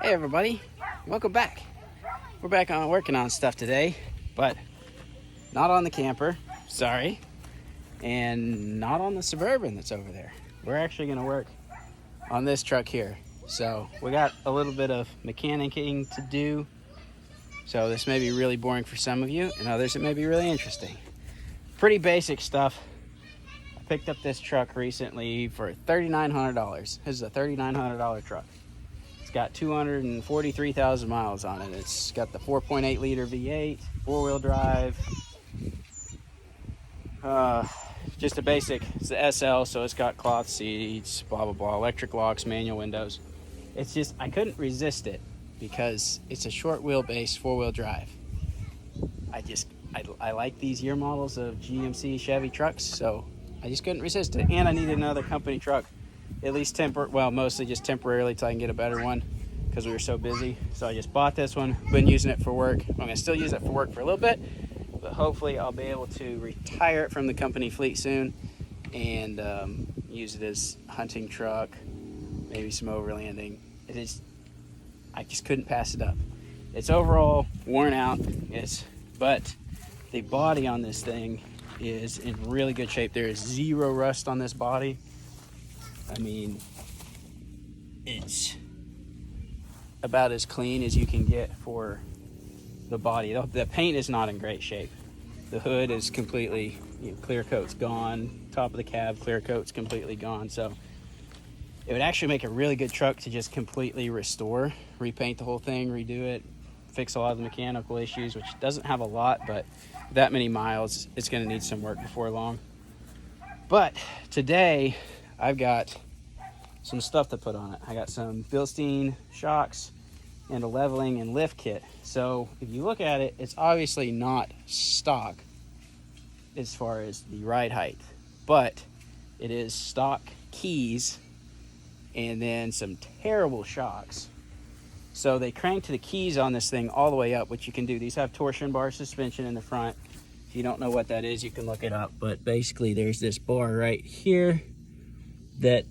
Hey everybody, welcome back. We're back on working on stuff today, but not on the camper, sorry, and not on the Suburban that's over there. We're actually going to work on this truck here. So we got a little bit of mechanicking to do. So this may be really boring for some of you, and others it may be really interesting. Pretty basic stuff. I picked up this truck recently for $3,900. This is a $3,900 truck. It's got 243,000 miles on it. It's got the 4.8 liter V8, four-wheel drive. Just a basic, it's the SL, so it's got cloth seats, blah, blah, blah, electric locks, manual windows. It's just, I couldn't resist it because it's a short wheelbase, four-wheel drive. I like these year models of GMC Chevy trucks, so I just couldn't resist it. And I needed another company truck, at least mostly just temporarily till I can get a better one because we were so busy. So I just bought this one, been using it for work. I'm gonna still use it for work for a little bit, but hopefully I'll be able to retire it from the company fleet soon and use it as a hunting truck, maybe some overlanding. I just couldn't pass it up. It's overall worn out, but the body on this thing is in really good shape. There is zero rust on this body. I mean, it's about as clean as you can get for the body. The paint is not in great shape. The hood is completely, clear coat's gone. Top of the cab, clear coat's completely gone. So it would actually make a really good truck to just completely restore, repaint the whole thing, redo it, fix a lot of the mechanical issues, which doesn't have a lot, but that many miles, it's gonna need some work before long. But today, I've got some stuff to put on it. I got some Bilstein shocks and a leveling and lift kit. So if you look at it, it's obviously not stock as far as the ride height, but it is stock keys and then some terrible shocks. So they cranked the keys on this thing all the way up, which you can do. These have torsion bar suspension in the front. If you don't know what that is, you can look it up. But basically there's this bar right here that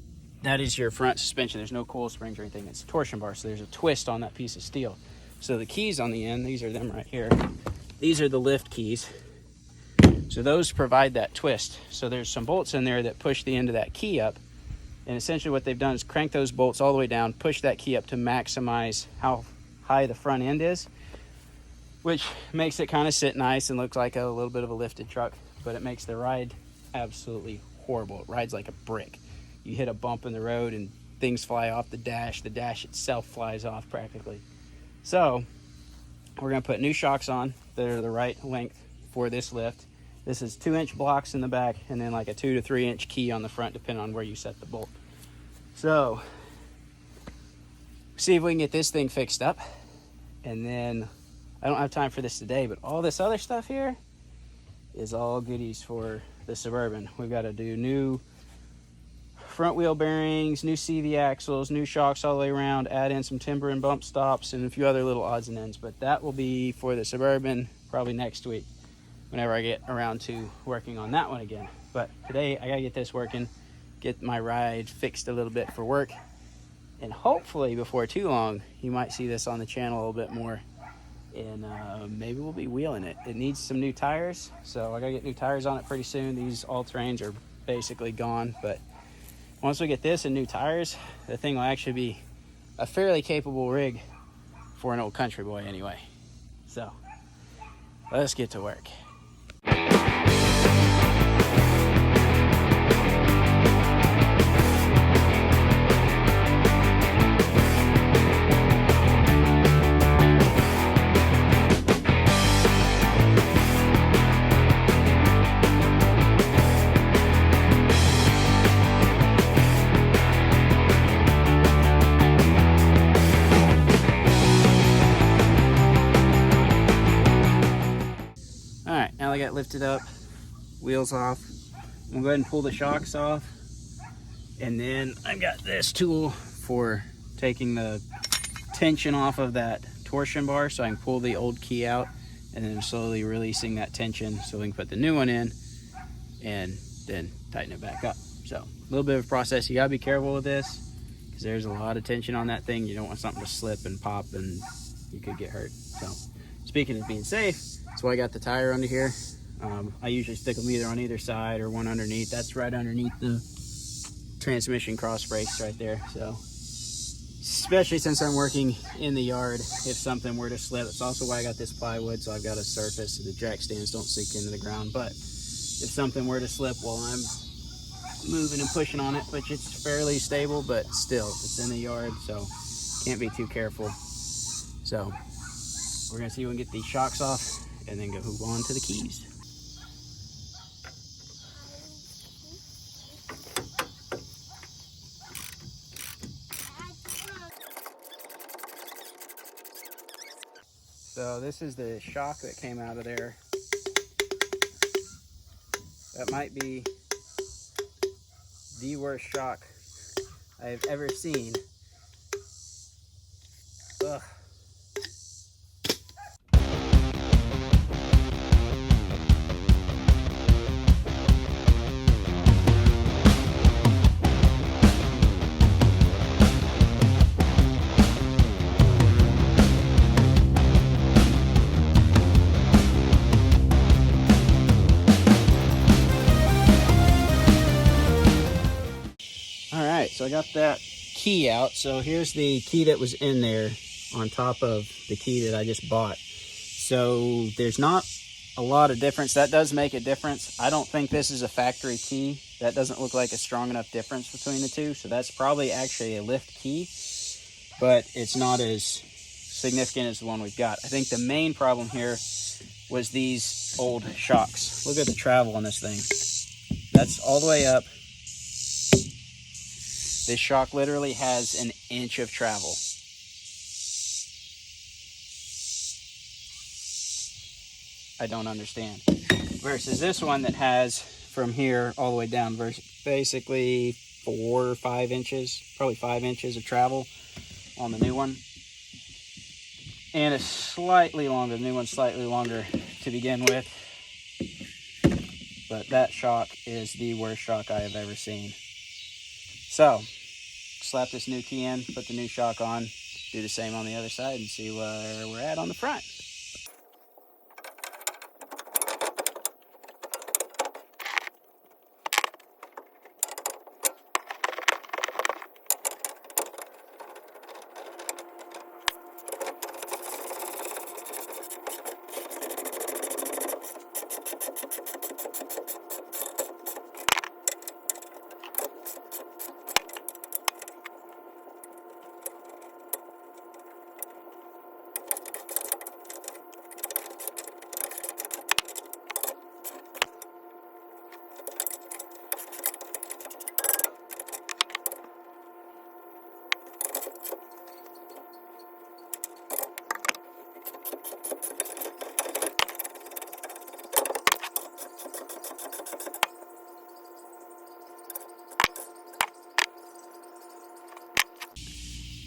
is your front suspension. There's no coil springs or anything. It's a torsion bar, so there's a twist on that piece of steel. So the keys on the end, these are them right here. These are the lift keys. So those provide that twist. So there's some bolts in there that push the end of that key up. And essentially what they've done is crank those bolts all the way down, push that key up to maximize how high the front end is, which makes it kind of sit nice and looks like a little bit of a lifted truck, but it makes the ride absolutely horrible. It rides like a brick. You hit a bump in the road and things fly off the dash. The dash itself flies off practically. So we're gonna put new shocks on that are the right length for this lift. This is 2-inch blocks in the back and then like a 2 to 3 inch key on the front, depending on where you set the bolt. So see if we can get this thing fixed up. And then I don't have time for this today, but all this other stuff here is all goodies for the Suburban. We've got to do new front wheel bearings, new CV axles, new shocks all the way around, add in some timber and bump stops and a few other little odds and ends. But that will be for the Suburban probably next week, whenever I get around to working on that one again. But today I gotta get this working, get my ride fixed a little bit for work, and hopefully before too long you might see this on the channel a little bit more, and maybe we'll be wheeling it. It needs some new tires, so I gotta get new tires on it pretty soon. These all-terrains are basically gone, but once we get this and new tires, the thing will actually be a fairly capable rig for an old country boy anyway. So let's get to work. I got lifted up, wheels off. I'm gonna go ahead and pull the shocks off, and then I've got this tool for taking the tension off of that torsion bar so I can pull the old key out and then slowly releasing that tension so we can put the new one in and then tighten it back up. So a little bit of a process. You gotta be careful with this because there's a lot of tension on that thing. You don't want something to slip and pop and you could get hurt. So speaking of being safe, that's why I got the tire under here. I usually stick them either on either side or one underneath. That's right underneath the transmission cross brakes right there. So especially since I'm working in the yard, if something were to slip, it's also why I got this plywood, so I've got a surface so the jack stands don't sink into the ground. But if something were to slip while I'm moving and pushing on it, which it's fairly stable, but still it's in the yard, so can't be too careful. So we're gonna see if we can get these shocks off and then go move on to the keys. So this is the shock that came out of there. That might be the worst shock I've ever seen. Ugh. So I got that key out. So here's the key that was in there on top of the key that I just bought. So there's not a lot of difference. That does make a difference. I don't think this is a factory key. That doesn't look like a strong enough difference between the two. So that's probably actually a lift key, but it's not as significant as the one we've got. I think the main problem here was these old shocks. Look at the travel on this thing. That's all the way up. This shock literally has an inch of travel. I don't understand. Versus this one that has from here all the way down, basically 4 or 5 inches, probably 5 inches of travel on the new one. And it's slightly longer, the new one's slightly longer to begin with. But that shock is the worst shock I have ever seen. So, slap this new key in, put the new shock on, do the same on the other side, and see where we're at on the front.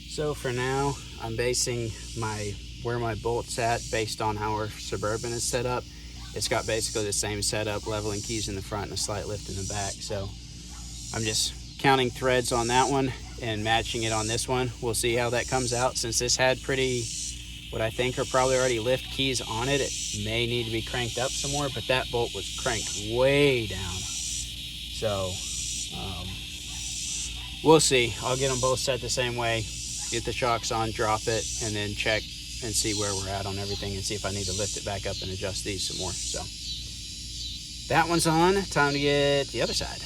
So for now, I'm basing where my bolt's at based on how our Suburban is set up. It's got basically the same setup, leveling keys in the front and a slight lift in the back. So I'm just counting threads on that one and matching it on this one. We'll see how that comes out. Since this had what I think are probably already lift keys on it, it may need to be cranked up some more, but that bolt was cranked way down. So we'll see. I'll get them both set the same way, get the shocks on, drop it, and then check and see where we're at on everything and see if I need to lift it back up and adjust these some more. So that one's on. Time to get the other side.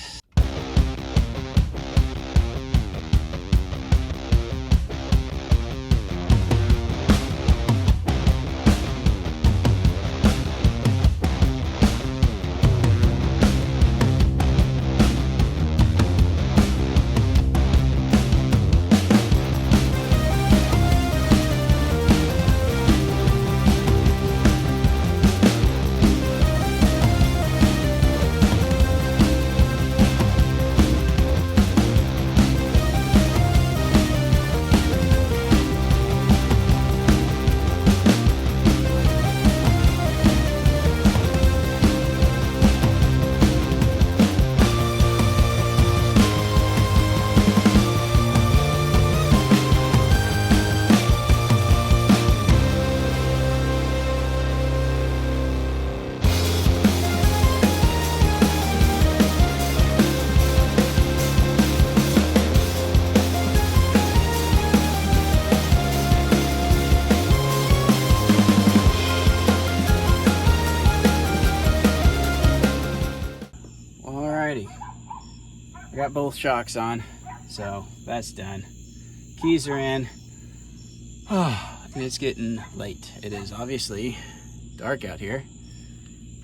got both shocks on, so that's done. Keys are in. Oh, and it's getting late. It is obviously dark out here.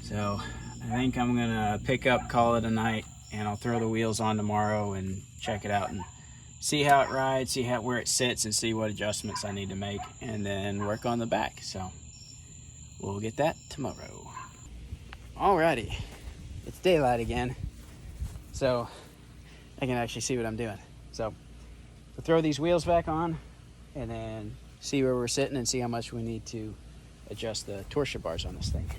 So I think I'm gonna pick up, call it a night, and I'll throw the wheels on tomorrow and check it out and see how it rides, see where it sits, and see what adjustments I need to make, and then work on the back. So we'll get that tomorrow. Alrighty, it's daylight again, so I can actually see what I'm doing. So we'll throw these wheels back on and then see where we're sitting and see how much we need to adjust the torsion bars on this thing.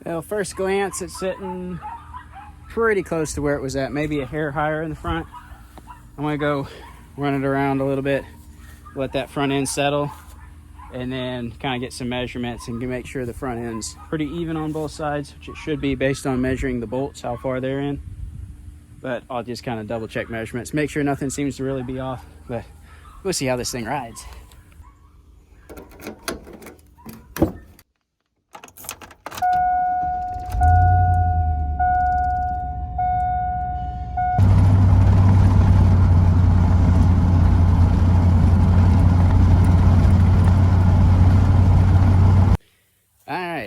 Well, first glance, it's sitting pretty close to where it was at, maybe a hair higher in the front. I'm gonna go run it around a little bit, let that front end settle, and then kind of get some measurements and make sure the front end's pretty even on both sides, which it should be based on measuring the bolts, how far they're in. But I'll just kind of double check measurements, make sure nothing seems to really be off, but we'll see how this thing rides.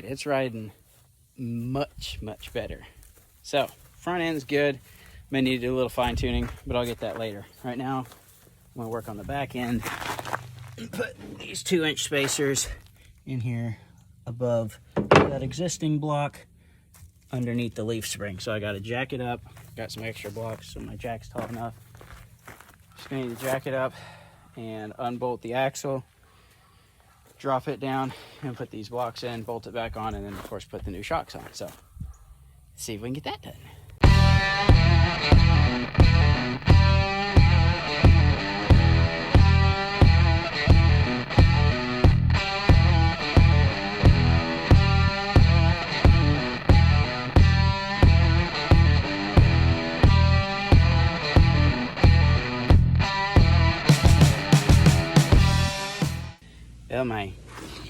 It's riding much better. So front end's good. May need to do a little fine tuning, but I'll get that later. Right now I'm gonna work on the back end and put these 2-inch spacers in here above that existing block underneath the leaf spring. So I got to jack it up, got some extra blocks so my jack's tall enough. Just gonna need to jack it up and unbolt the axle, drop it down and put these blocks in, bolt it back on, and then of course put the new shocks on. So let's see if we can get that done. Well, my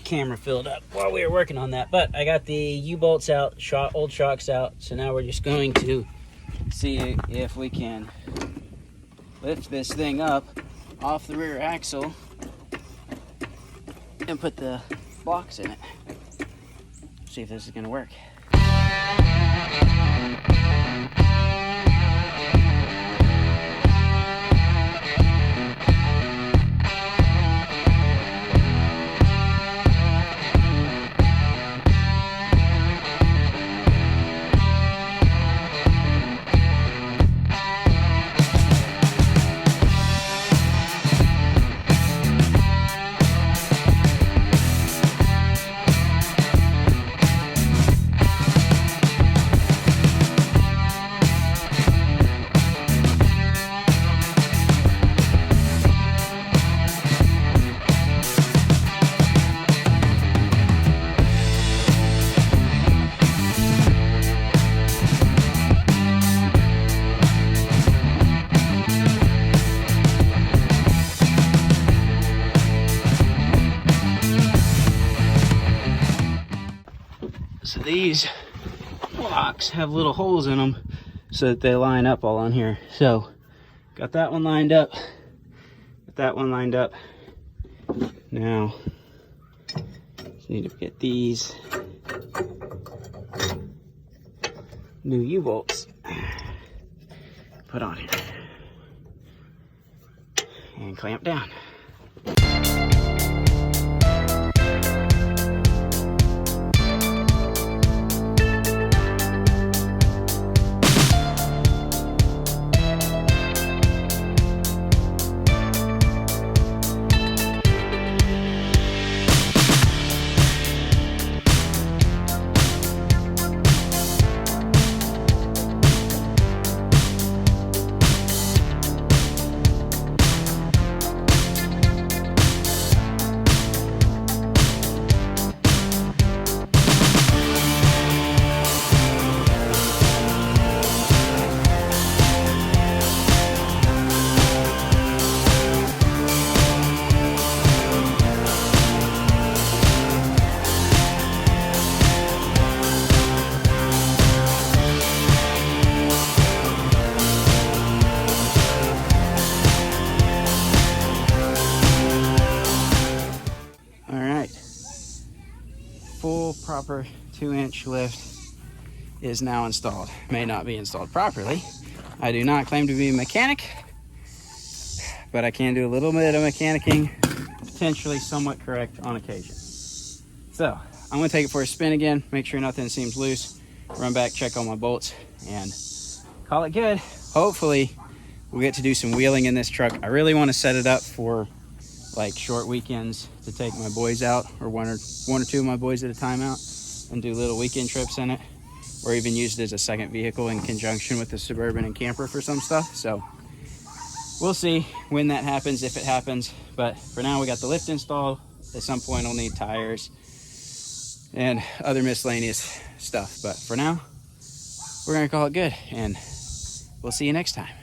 camera filled up while we were working on that, but I got the U-bolts out, old shocks out, so now we're just going to see if we can lift this thing up off the rear axle and put the blocks in it. See if this is going to work. So these blocks have little holes in them so that they line up all on here. So got that one lined up, got that one lined up. Now just need to get these new U-bolts put on here and clamp down. proper 2-inch lift is now installed. May not be installed properly. I do not claim to be a mechanic, but I can do a little bit of mechanicking, potentially somewhat correct on occasion. So I'm gonna take it for a spin again, make sure nothing seems loose, run back, check all my bolts, and call it good. Hopefully we'll get to do some wheeling in this truck. I really want to set it up for like short weekends to take my boys out, or one or two of my boys at a time out, and do little weekend trips in it, or even use it as a second vehicle in conjunction with the Suburban and camper for some stuff. So we'll see when that happens, if it happens. But for now, we got the lift installed. At some point I'll need tires and other miscellaneous stuff, but for now we're gonna call it good, and we'll see you next time.